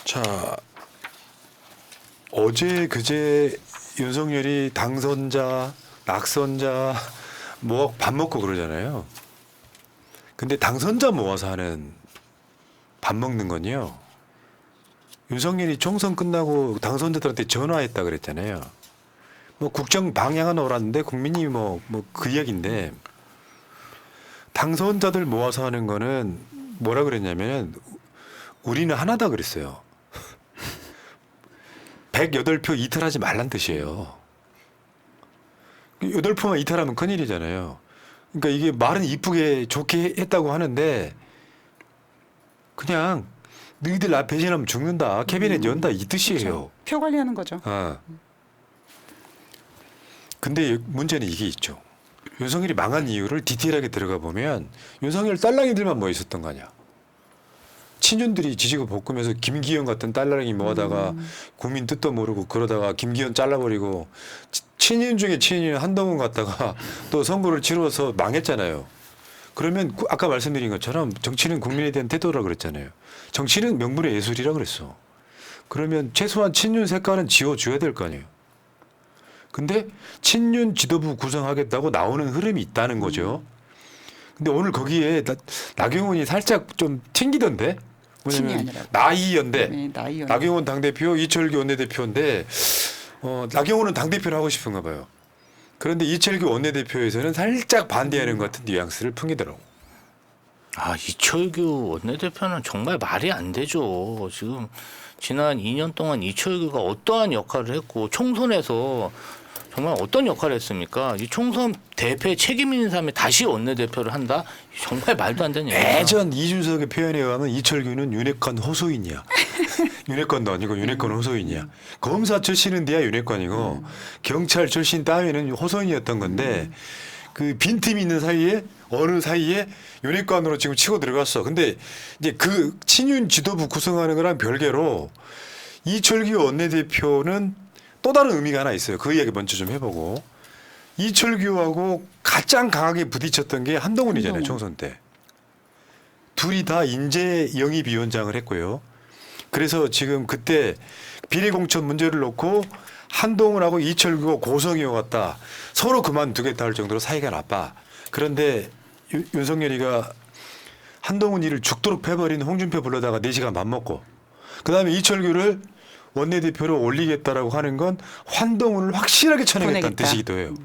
자, 어제 그제 윤석열이 당선자, 낙선자 뭐 밥 먹고 그러잖아요. 근데 당선자 모아서 하는 밥 먹는 건요. 윤석열이 총선 끝나고 당선자들한테 전화했다 그랬잖아요. 뭐 국정 방향은 옳았는데 국민이 뭐 그 이야기인데 당선자들 모아서 하는 거는 뭐라 그랬냐면 우리는 하나다 그랬어요. 108표 이탈하지 말란 뜻이에요. 8표만 이탈하면 큰일이잖아요. 그러니까 이게 말은 이쁘게 좋게 했다고 하는데 그냥 너희들 나 배신하면 죽는다. 캐비넷 연다 이 뜻이에요. 그렇죠. 표 관리하는 거죠. 근데 문제는 이게 있죠. 윤석열이 망한 이유를 디테일하게 들어가 보면 윤석열 딸랑이들만 모여 있었던 거 아니야. 친윤들이 지지고 볶으면서 김기현 같은 딸랑이 모아다가 국민 뜻도 모르고 그러다가 김기현 잘라버리고 친윤 중에 친윤 한동훈 갔다가 또 선거를 치러서 망했잖아요. 그러면 아까 말씀드린 것처럼 정치는 국민에 대한 태도라 그랬잖아요. 정치는 명분의 예술이라 그랬어. 그러면 최소한 친윤 색깔은 지워줘야 될 거 아니에요. 근데 친윤 지도부 구성하겠다고 나오는 흐름이 있다는 거죠. 근데 오늘 거기에 나경원이 살짝 좀 튕기던데? 친이 뭐냐면 아니라 나이연대. 네, 나이연. 나경원 당대표, 이철규 원내대표인데 나경원은 당대표를 하고 싶은가 봐요. 그런데 이철규 원내대표에서는 살짝 반대하는 것 같은 뉘앙스를 풍기더라고. 아, 이철규 원내대표는 정말 말이 안 되죠. 지금 지난 2년 동안 이철규가 어떠한 역할을 했고 총선에서 정말 어떤 역할을 했습니까? 이 총선 대표의 책임 있는 사람이 다시 원내대표를 한다? 정말 말도 안 되는 얘기예요. 예전 이준석의 표현에 의하면 이철규는 윤핵관 호소인이야. 윤핵관도 아니고 윤핵관 호소인이야. 검사 출신은 돼야 윤핵관이고 경찰 출신 따위는 호소인이었던 건데 그 빈틈이 있는 사이에 어느 사이에 윤핵관으로 지금 치고 들어갔어. 근데 이제 그 친윤 지도부 구성하는 거랑 별개로 이철규 원내대표는 또 다른 의미가 하나 있어요. 그 이야기 먼저 좀 해보고. 이철규하고 가장 강하게 부딪혔던 게 한동훈이잖아요. 총선 때. 둘이 다 인재 영입위원장을 했고요. 그래서 지금 그때 비리공천 문제를 놓고 한동훈하고 이철규가 고성이어 갔다. 서로 그만두겠다 할 정도로 사이가 나빠. 그런데 윤석열이가 한동훈 일을 죽도록 패버린 홍준표 불러다가 4시간 밥 먹고 그다음에 이철규를 원내대표로 올리겠다라고 하는 건 한동훈을 확실하게 쳐내겠다는 보내겠다. 뜻이기도 해요.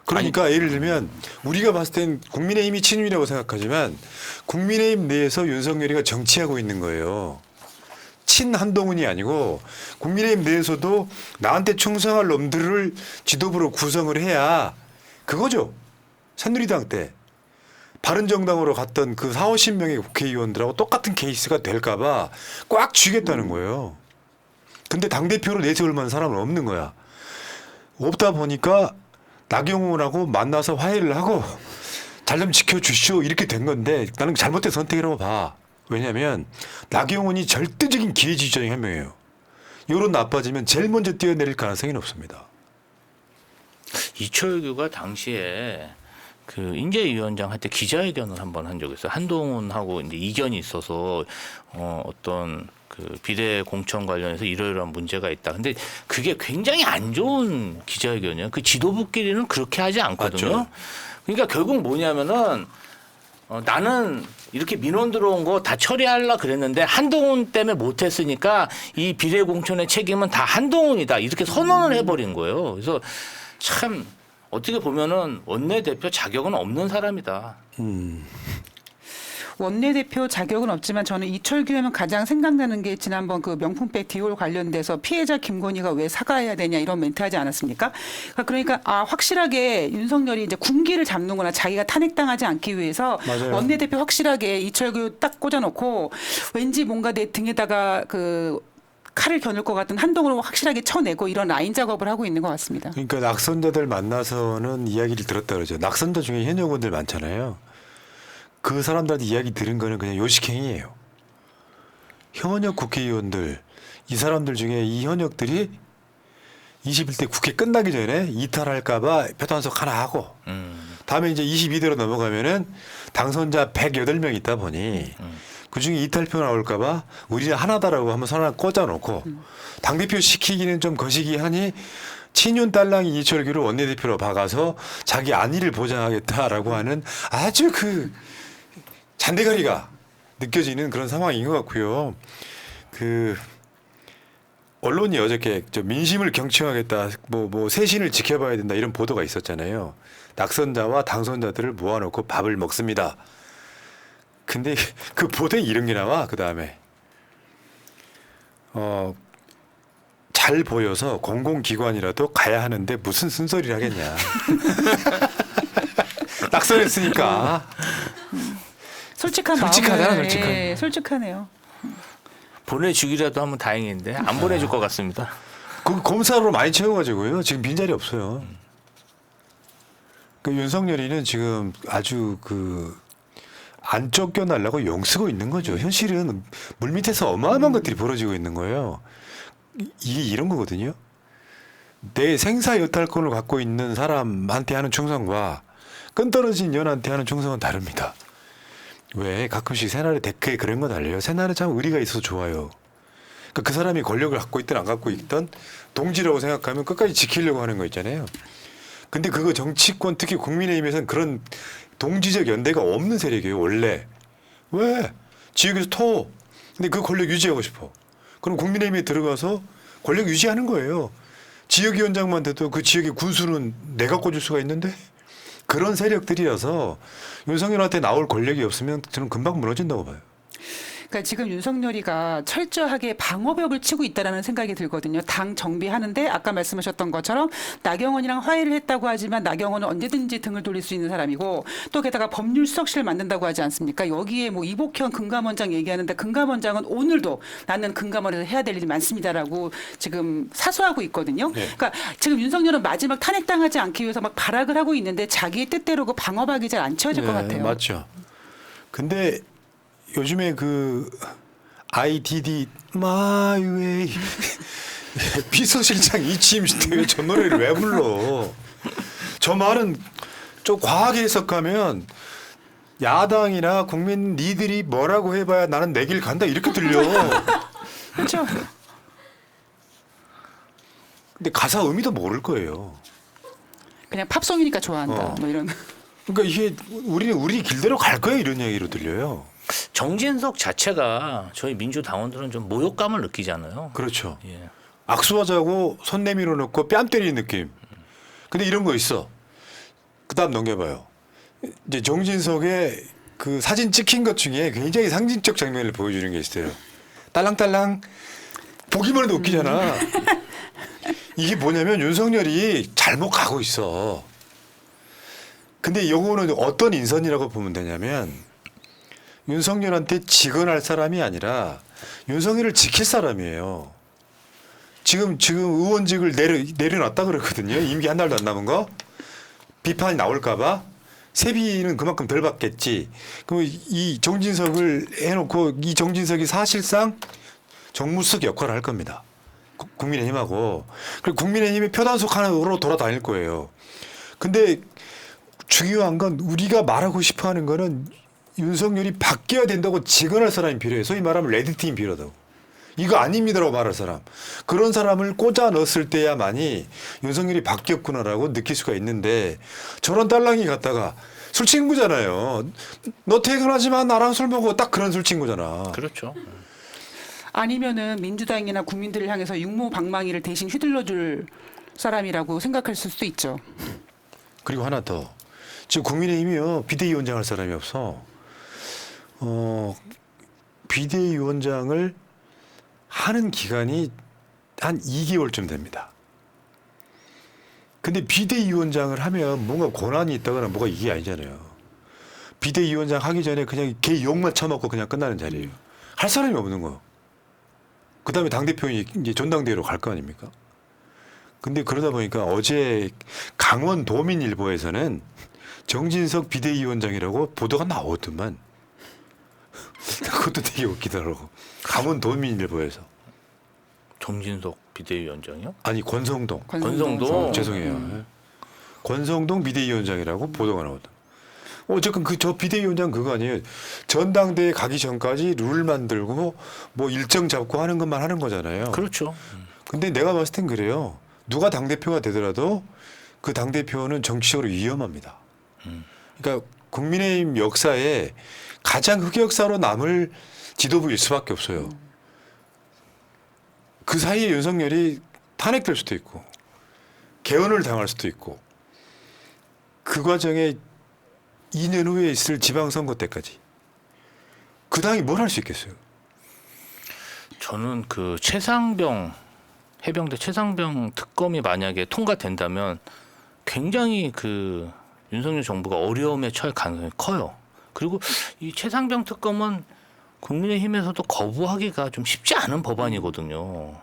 그러니까 예를 들면 우리가 봤을 땐 국민의힘이 친윤이라고 생각하지만 국민의힘 내에서 윤석열이가 정치하고 있는 거예요. 친 한동훈이 아니고 국민의힘 내에서도 나한테 충성할 놈들을 지도부로 구성을 해야 그거죠. 새누리당 때 바른정당으로 갔던 그 4, 50명의 국회의원들하고 똑같은 케이스가 될까 봐 꽉 쥐겠다는 거예요. 근데 당대표로 내세울 만한 사람은 없는 거야. 없다 보니까 나경원하고 만나서 화해를 하고 잘 좀 지켜주시오 이렇게 된 건데 나는 잘못된 선택이라고 봐. 왜냐하면 나경원이 절대적인 기회지주자 중에 한 명이에요. 여론 나빠지면 제일 먼저 뛰어내릴 가능성이 높습니다. 이철규가 당시에 그 인재위원장 할 때 기자회견을 한번 한 적이 있어요. 한동훈하고 이제 이견이 있어서 어떤 그 비례 공천 관련해서 이러이러한 문제가 있다. 근데 그게 굉장히 안 좋은 기자회견이에요. 그 지도부끼리는 그렇게 하지 않거든요. 맞죠. 그러니까 결국 뭐냐면은 나는 이렇게 민원 들어온 거 다 처리하려 그랬는데 한동훈 때문에 못했으니까 이 비례 공천의 책임은 다 한동훈이다. 이렇게 선언을 해버린 거예요. 그래서 참 어떻게 보면은 원내대표 자격은 없는 사람이다. 원내대표 자격은 없지만 저는 이철규 하면 가장 생각나는 게 지난번 그 명품백 디올 관련돼서 피해자 김건희가 왜 사과해야 되냐 이런 멘트 하지 않았습니까? 그러니까 확실하게 윤석열이 이제 군기를 잡는구나. 자기가 탄핵당하지 않기 위해서 맞아요. 원내대표 확실하게 이철규 딱 꽂아놓고 왠지 뭔가 내 등에다가 그 칼을 겨눌 것 같은 한동훈을 확실하게 쳐내고 이런 라인 작업을 하고 있는 것 같습니다. 그러니까 낙선자들 만나서는 이야기를 들었다 그러죠. 낙선자 중에 현역원들 많잖아요. 그 사람들한테 이야기 들은 거는 그냥 요식행위예요. 현역 국회의원들, 이 사람들 중에 이 현역들이 21대 국회 끝나기 전에 이탈할까 봐 표단속 하나 하고 다음에 이제 22대로 넘어가면은 당선자 108명 있다 보니 그중에 이탈표 나올까봐 우리는 하나다라고 한번 선 하나 꽂아놓고 당대표 시키기는 좀 거시기하니 친윤 딸랑이 이철규를 원내대표로 박아서 자기 안위를 보장하겠다라고 하는 아주 그 잔대가리가 느껴지는 그런 상황인 것 같고요. 그 언론이 어저께 저 민심을 경청하겠다, 뭐 세신을 지켜봐야 된다 이런 보도가 있었잖아요. 낙선자와 당선자들을 모아놓고 밥을 먹습니다. 근데 그 보도에 이런 게 나와. 그 다음에 잘 보여서 공공기관이라도 가야 하는데 무슨 쓴소리를 하겠냐. 낙선했으니까. 솔직하잖아, 마음을, 솔직한. 예, 솔직하네요. 보내주기라도 하면 다행인데 안 보내줄 것 같습니다. 그 검사로 많이 채워가지고요. 지금 빈자리 없어요. 그 윤석열이는 지금 아주 안 쫓겨나려고 용 쓰고 있는 거죠. 현실은 물 밑에서 어마어마한 것들이 벌어지고 있는 거예요. 이게 이런 거거든요. 내 생사 여탈권을 갖고 있는 사람한테 하는 충성과 끈떨어진 년한테 하는 충성은 다릅니다. 왜 가끔씩 새날의 댓글에 그런 거 달려요. 새날에 참 의리가 있어서 좋아요. 그러니까 그 사람이 권력을 갖고 있든 안 갖고 있든 동지라고 생각하면 끝까지 지키려고 하는 거 있잖아요. 근데 그거 정치권 특히 국민의힘에서는 그런 동지적 연대가 없는 세력이에요. 원래. 왜? 지역에서 토. 근데 그 권력 유지하고 싶어. 그럼 국민의힘에 들어가서 권력 유지하는 거예요. 지역위원장만 돼도 그 지역의 군수는 내가 꽂을 수가 있는데 그런 세력들이라서 윤석열한테 나올 권력이 없으면 저는 금방 무너진다고 봐요. 그러니까 지금 윤석열이가 철저하게 방어벽을 치고 있다라는 생각이 들거든요. 당 정비하는데 아까 말씀하셨던 것처럼 나경원이랑 화해를 했다고 하지만 나경원은 언제든지 등을 돌릴 수 있는 사람이고 또 게다가 법률수석실을 만든다고 하지 않습니까? 여기에 뭐 이복현 금감원장 얘기하는데 금감원장은 오늘도 나는 금감원에서 해야 될 일이 많습니다라고 지금 사수하고 있거든요. 네. 그러니까 지금 윤석열은 마지막 탄핵당하지 않기 위해서 막 발악을 하고 있는데 자기의 뜻대로 그 방어박이 잘 안 채워질 것 같아요. 맞죠. 근데 요즘에 그 IDD My Way 비서실장 이치임인데 왜 저 노래를 왜 불러? 저 말은 좀 과하게 해석하면 야당이나 국민 니들이 뭐라고 해봐야 나는 내 길 간다 이렇게 들려. 그렇죠. 근데 가사 의미도 모를 거예요. 그냥 팝송이니까 좋아한다. 어. 뭐 이런. 그러니까 이게 우리 길대로 갈 거야 이런 얘기로 들려요. 정진석 자체가 저희 민주당원들은 좀 모욕감을 느끼잖아요. 그렇죠. 예. 악수하자고 손 내밀어 놓고 뺨 때리는 느낌. 근데 이런 거 있어. 그다음 넘겨봐요. 이제 정진석의 그 사진 찍힌 것 중에 굉장히 상징적 장면을 보여주는 게 있어요. 딸랑딸랑 보기만 해도 웃기잖아. 이게 뭐냐면 윤석열이 잘못 가고 있어. 근데 요거는 어떤 인선이라고 보면 되냐면 윤석열한테 직언할 사람이 아니라 윤석열을 지킬 사람이에요. 지금 의원직을 내려놨다 그러거든요. 임기 한 달도 안 남은 거. 비판이 나올까봐 세비는 그만큼 덜 받겠지. 그럼 이 정진석을 해놓고 이 정진석이 사실상 정무수석 역할을 할 겁니다. 국민의힘하고. 그리고 국민의힘이 표단속 하나로 돌아다닐 거예요. 근데 중요한 건 우리가 말하고 싶어 하는 거는 윤석열이 바뀌어야 된다고 직언할 사람이 필요해요. 소위 말하면 레드팀이 필요하다고. 이거 아닙니다라고 말할 사람. 그런 사람을 꽂아 넣었을 때야만이 윤석열이 바뀌었구나라고 느낄 수가 있는데 저런 딸랑이 갔다가 술 친구잖아요. 너 퇴근하지 마. 나랑 술 먹어. 딱 그런 술 친구잖아. 그렇죠. 아니면은 민주당이나 국민들을 향해서 육모방망이를 대신 휘둘러줄 사람이라고 생각할 수도 있죠. 그리고 하나 더. 지금 국민의힘이요. 비대위원장 할 사람이 없어. 비대위원장을 하는 기간이 한 2개월쯤 됩니다. 근데 비대위원장을 하면 뭔가 권한이 있다거나 뭐가 이게 아니잖아요. 비대위원장 하기 전에 그냥 걔 욕만 쳐먹고 그냥 끝나는 자리예요. 할 사람이 없는 거. 그 다음에 당대표이 이제 전당대회로 갈 거 아닙니까? 근데 그러다 보니까 어제 강원도민일보에서는 정진석 비대위원장이라고 보도가 나오더만. 그것도 되게 웃기더라고. 강원도민일보에서. 정진석 비대위원장이요? 아니 권성동. 권성동. 죄송해요. 권성동 비대위원장이라고 보도가 나오더라. 어쨌든 저 비대위원장 그거 아니에요. 전당대회 가기 전까지 룰 만들고 뭐 일정 잡고 하는 것만 하는 거잖아요. 그렇죠. 근데 내가 봤을 땐 그래요. 누가 당대표가 되더라도 그 당대표는 정치적으로 위험합니다. 그러니까 국민의힘 역사에 가장 흑역사로 남을 지도부일 수밖에 없어요. 그 사이에 윤석열이 탄핵될 수도 있고 개헌을 당할 수도 있고 그 과정에 2년 후에 있을 지방선거 때까지 그 당이 뭘 할 수 있겠어요? 저는 그 해병대 최상병 특검이 만약에 통과된다면 굉장히 그 윤석열 정부가 어려움에 처할 가능성이 커요. 그리고 이 최상병 특검은 국민의힘에서도 거부하기가 좀 쉽지 않은 법안이거든요.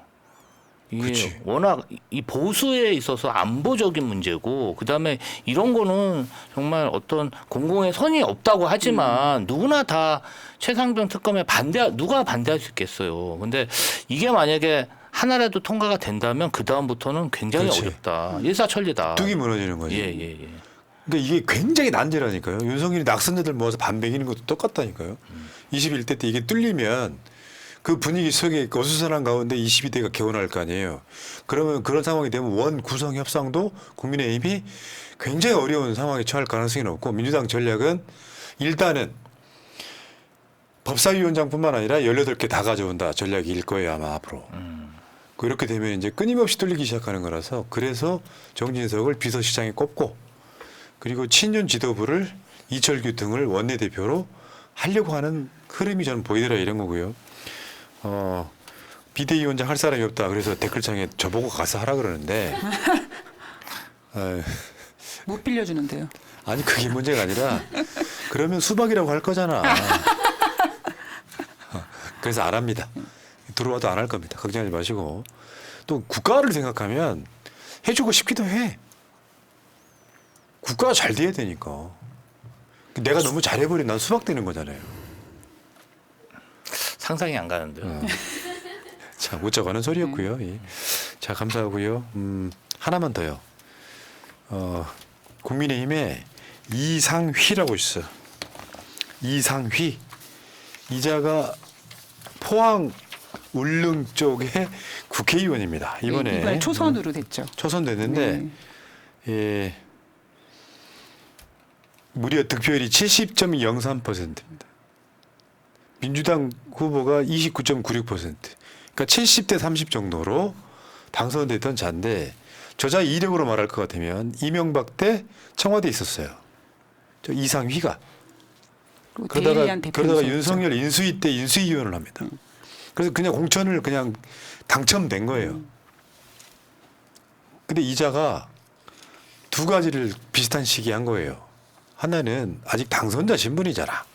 이게 그치. 워낙 이 보수에 있어서 안보적인 문제고 그다음에 이런 거는 정말 어떤 공공의 선이 없다고 하지만 누구나 다 최상병 특검에 누가 반대할 수 있겠어요. 근데 이게 만약에 하나라도 통과가 된다면 그 다음부터는 굉장히 그렇지. 어렵다. 일사천리다. 뚝이 무너지는 거지. 예. 그러니까 이게 굉장히 난제라니까요. 윤석열이 낙선자들 모아서 반백이는 것도 똑같다니까요. 21대 때 이게 뚫리면 그 분위기 속에 어수선한 가운데 22대가 개원할 거 아니에요. 그러면 그런 상황이 되면 원 구성 협상도 국민의힘이 굉장히 어려운 상황에 처할 가능성이 높고 민주당 전략은 일단은 법사위원장뿐만 아니라 18개 다 가져온다 전략일 거예요 아마 앞으로. 그렇게 되면 이제 끊임없이 뚫리기 시작하는 거라서 그래서 정진석을 비서실장에 꼽고 그리고 친윤 지도부를 이철규 등을 원내대표로 하려고 하는 흐름이 저는 보이더라 이런 거고요. 비대위원장 할 사람이 없다. 그래서 댓글창에 저보고 가서 하라 그러는데 못 빌려주는데요. 아니 그게 문제가 아니라 그러면 수박이라고 할 거잖아. 그래서 안 합니다. 들어와도 안 할 겁니다. 걱정하지 마시고. 또 국가를 생각하면 해주고 싶기도 해. 국가가 잘 돼야 되니까. 내가 너무 잘해버리면 난 수박 되는 거잖아요. 상상이 안 가는데요. 자, 웃자고 하는 소리였고요. 예. 자, 감사하고요. 하나만 더요. 국민의힘에 이상휘라고 있어. 이상휘. 이자가 포항 울릉 쪽의 국회의원입니다. 이번에 이번에 초선으로 됐죠. 초선됐는데 네. 예, 무려 득표율이 70.03%입니다. 민주당 후보가 29.96%. 그러니까 70대 30 정도로 당선됐던 자인데 저자 이력으로 말할 것 같으면 이명박 때 청와대에 있었어요. 저 이상휘가. 그리고 대리한 그러다가 대표이셨죠. 윤석열 인수위 때 인수위원을 합니다. 그래서 그냥 공천을 그냥 당첨된 거예요. 근데 이자가 두 가지를 비슷한 시기에 한 거예요. 하나는 아직 당선자 신분이잖아.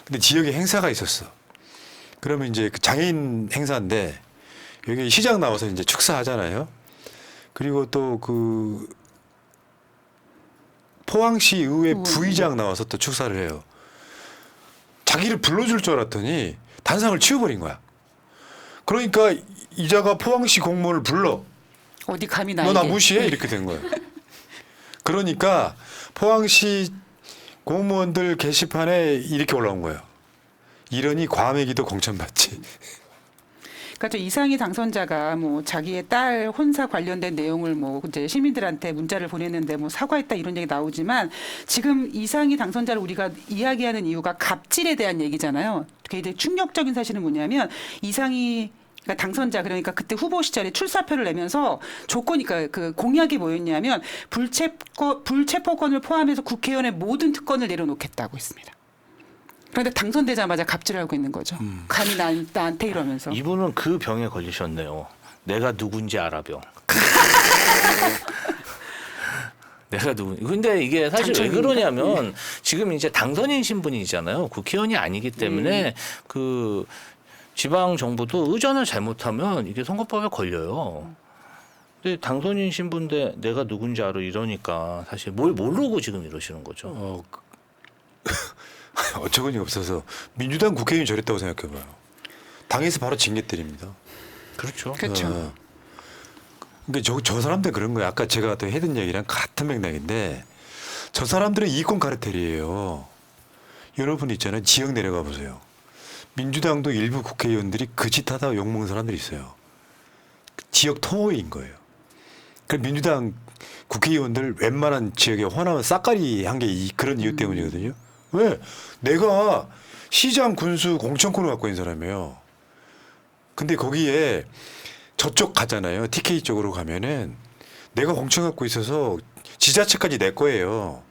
근데 지역에 행사가 있었어. 그러면 이제 그 장애인 행사인데 여기 시장 나와서 이제 축사하잖아요. 그리고 또 그 포항시 의회 부의장 나와서 또 축사를 해요. 자기를 불러줄 줄 알았더니 단상을 치워버린 거야. 그러니까 이자가 포항시 공무원을 불러. 어디 감히 너 나에게. 나 무시해? 이렇게 된 거예요. 그러니까 포항시 공무원들 게시판에 이렇게 올라온 거예요. 이러니 과메기도 공천받지. 그러니까 저 이상희 당선자가 뭐 자기의 딸 혼사 관련된 내용을 뭐 이제 시민들한테 문자를 보냈는데 뭐 사과했다 이런 얘기 나오지만 지금 이상희 당선자를 우리가 이야기하는 이유가 갑질에 대한 얘기잖아요. 굉장히 충격적인 사실은 뭐냐면 이상희 그러니까 당선자 그러니까 그때 후보 시절에 출사표를 내면서 조건이 그 공약이 뭐였냐면 불체포권을 포함해서 국회의원의 모든 특권을 내려놓겠다고 했습니다. 그런데 당선되자마자 갑질을 하고 있는 거죠. 감히 나한테 이러면서. 이분은 그 병에 걸리셨네요. 내가 누군지 알아 병. 내가 누구? 근데 이게 사실 왜 그러냐면 지금 이제 당선인 신분이잖아요. 국회의원이 아니기 때문에 그 지방 정부도 의전을 잘못하면 이게 선거법에 걸려요. 근데 당선인 신분인데 내가 누군지 알아 이러니까 사실 뭘 모르고 지금 이러시는 거죠. 어처구니 없어서 민주당 국회의원이 저랬다고 생각해봐요. 당에서 바로 징계 때립니다. 그렇죠. 그렇죠. 그러니까 저 사람들 그런 거예요. 아까 제가 또 해든 얘기랑 같은 맥락인데 저 사람들은 이권 카르텔이에요. 여러분 있잖아요. 지역 내려가 보세요. 민주당도 일부 국회의원들이 그 짓 하다가 욕먹는 사람들이 있어요. 지역 토호인 거예요. 그 민주당 국회의원들 웬만한 지역에 호남은 싹가리 한 게 그런 이유 때문이거든요. 왜? 내가 시장 군수 공천권을 갖고 있는 사람이에요. 근데 거기에 저쪽 가잖아요. TK 쪽으로 가면은 내가 공천 갖고 있어서 지자체까지 내 거예요.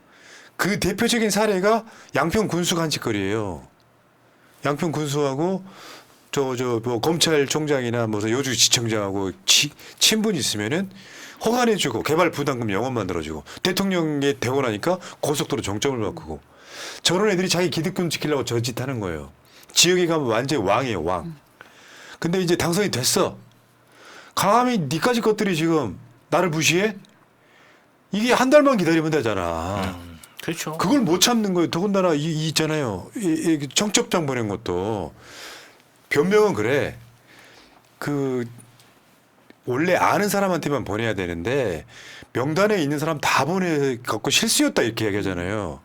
그 대표적인 사례가 양평 군수 간직거리예요. 양평 군수하고 뭐 검찰총장이나 뭐 여주지청장하고 친분이 있으면은 허가내주고 개발 부담금 영원 만들어주고 대통령에 되고 나니까 고속도로 정점을 바꾸고 저런 애들이 자기 기득권 지키려고 저 짓 하는 거예요. 지역에 가면 완전 왕이에요, 왕. 근데 이제 당선이 됐어. 감히 니까지 것들이 지금 나를 무시해? 이게 한 달만 기다리면 되잖아. 그렇죠. 그걸 못 참는 거예요. 더군다나 이 있잖아요. 이 청첩장 보낸 것도 변명은 그래. 그 원래 아는 사람한테만 보내야 되는데 명단에 있는 사람 다 보내 갖고 실수였다 이렇게 얘기하잖아요.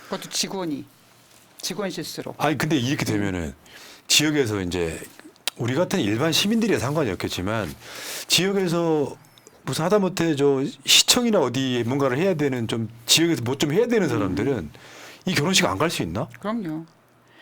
그것도 직원 실수로. 아니 근데 이렇게 되면은 지역에서 이제 우리 같은 일반 시민들이 상관이 없겠지만 지역에서 무슨 하다못해 저 시청이나 어디에 뭔가를 해야 되는 좀 지역에서 뭐 좀 해야 되는 사람들은 이 결혼식 안 갈 수 있나? 그럼요.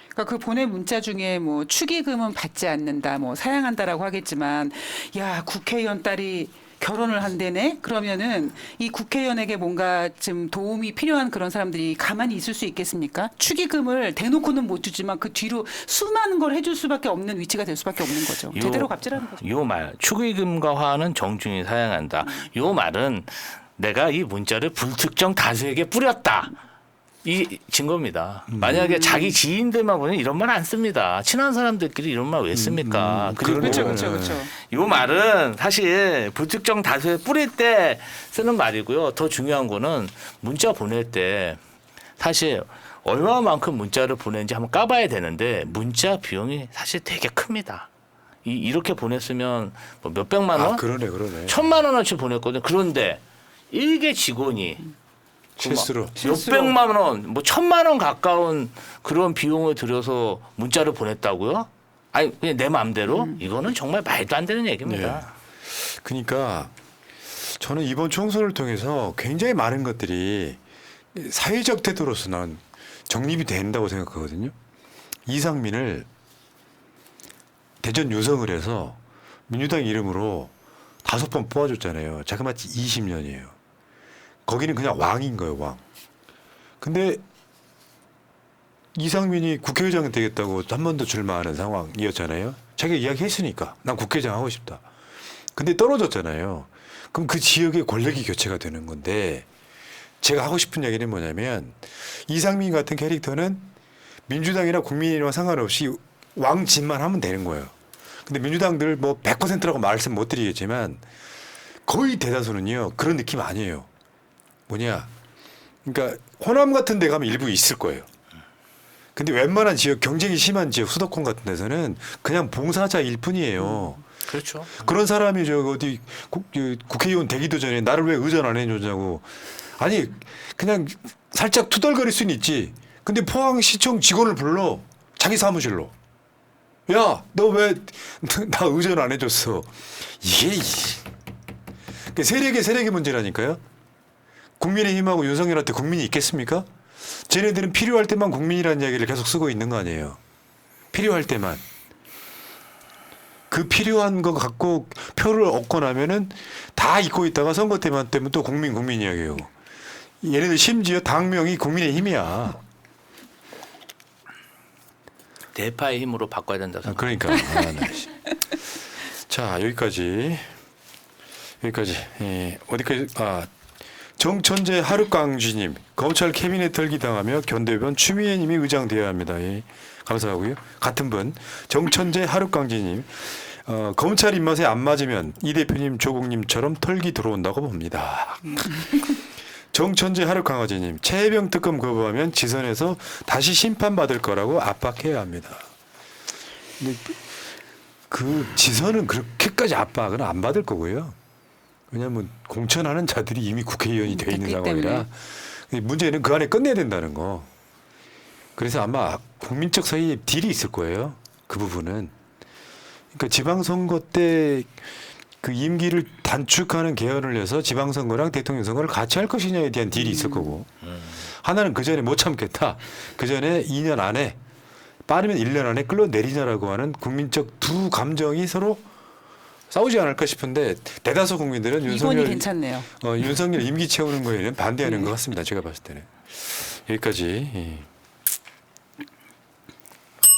그러니까 그 보낸 문자 중에 뭐 축의금은 받지 않는다, 뭐 사양한다라고 하겠지만, 야 국회의원 딸이 결혼을 한대네. 그러면은 이 국회의원에게 뭔가 좀 도움이 필요한 그런 사람들이 가만히 있을 수 있겠습니까? 축의금을 대놓고는 못 주지만 그 뒤로 수많은 걸 해줄 수밖에 없는 위치가 될 수밖에 없는 거죠. 제대로 갑질하는 거죠. 요 말 축의금과화는 정중히 사양한다. 요 말은 내가 이 문자를 불특정 다수에게 뿌렸다. 이 증거입니다. 만약에 자기 지인들만 보면 이런 말 안 씁니다. 친한 사람들끼리 이런 말 왜 씁니까? 그리고 그렇죠. 이 말은 사실 불특정 다수에 뿌릴 때 쓰는 말이고요. 더 중요한 거는 문자 보낼 때 사실 얼마만큼 문자를 보낸지 한번 까봐야 되는데 문자 비용이 사실 되게 큽니다. 이렇게 보냈으면 뭐 몇백만 원? 아 그러네. 1,000만 원어치 보냈거든요. 그런데 일개 직원이 실수로. 몇백만 원, 뭐 1,000만 원 가까운 그런 비용을 들여서 문자를 보냈다고요? 아니 그냥 내 마음대로 이거는 정말 말도 안 되는 얘기입니다. 그러니까 저는 이번 총선을 통해서 굉장히 많은 것들이 사회적 태도로서 난 정립이 된다고 생각하거든요. 이상민을 대전 유성을 해서 민주당 이름으로 5번 뽑아줬잖아요. 자그마치 20년이에요. 거기는 그냥 왕인 거예요, 왕. 근데 이상민이 국회의장이 되겠다고 한 번 더 출마하는 상황이었잖아요. 자기가 이야기했으니까 난 국회의장 하고 싶다. 근데 떨어졌잖아요. 그럼 그 지역의 권력이 교체가 되는 건데 제가 하고 싶은 얘기는 뭐냐면 이상민 같은 캐릭터는 민주당이나 국민이랑 상관없이 왕 짓만 하면 되는 거예요. 근데 민주당들 뭐 100%라고 말씀 못 드리겠지만 거의 대다수는요 그런 느낌 아니에요. 뭐냐? 그러니까 호남 같은 데 가면 일부 있을 거예요. 근데 웬만한 지역 경쟁이 심한 지역 수도권 같은 데서는 그냥 봉사자일 뿐이에요. 그렇죠. 그런 사람이 저 어디 국회의원 되기도 전에 나를 왜 의전 안 해주냐고. 아니 그냥 살짝 투덜거릴 수는 있지. 근데 포항시청 직원을 불러 자기 사무실로. 야, 너 왜 나 의전 안 해줬어? 이게 세력의 문제라니까요. 국민의힘하고 윤석열한테 국민이 있겠습니까? 쟤네들은 필요할 때만 국민이라는 이야기를 계속 쓰고 있는 거 아니에요. 필요할 때만. 그 필요한 거 갖고 표를 얻고 나면은 다 잊고 있다가 선거 때만 되면 또 국민 이야기예요. 얘네들 심지어 당명이 국민의힘이야. 대파의 힘으로 바꿔야 된다고 생각합니다. 그러니까. 자 여기까지. 어디까지? 정천재 하루깡쥐님 검찰 캐비넷 털기 당하며 견대변 추미애님이 의장되어야 합니다. 감사하고요. 같은 분 정천재 하루깡쥐님 검찰 입맛에 안 맞으면 이 대표님 조국님처럼 털기 들어온다고 봅니다. 정천재 하루강아지님 최혜병 특검 거부하면 지선에서 다시 심판받을 거라고 압박해야 합니다. 근데 그 지선은 그렇게까지 압박은 안 받을 거고요. 왜냐하면 공천하는 자들이 이미 국회의원이 돼 있는 됐기 상황이라 때문에. 문제는 그 안에 끝내야 된다는 거. 그래서 아마 국민적 사이에 딜이 있을 거예요. 그 부분은. 그러니까 지방선거 때 그 임기를 단축하는 개헌을 해서 지방선거랑 대통령 선거를 같이 할 것이냐에 대한 딜이 있을 거고. 하나는 그 전에 못 참겠다. 그 전에 2년 안에 빠르면 1년 안에 끌어내리자라고 하는 국민적 두 감정이 서로 싸우지 않을까 싶은데 대다수 국민들은 이번이 윤석열 괜찮네요. 윤석열 임기 채우는 거에는 반대하는 것 같습니다. 제가 봤을 때는. 여기까지.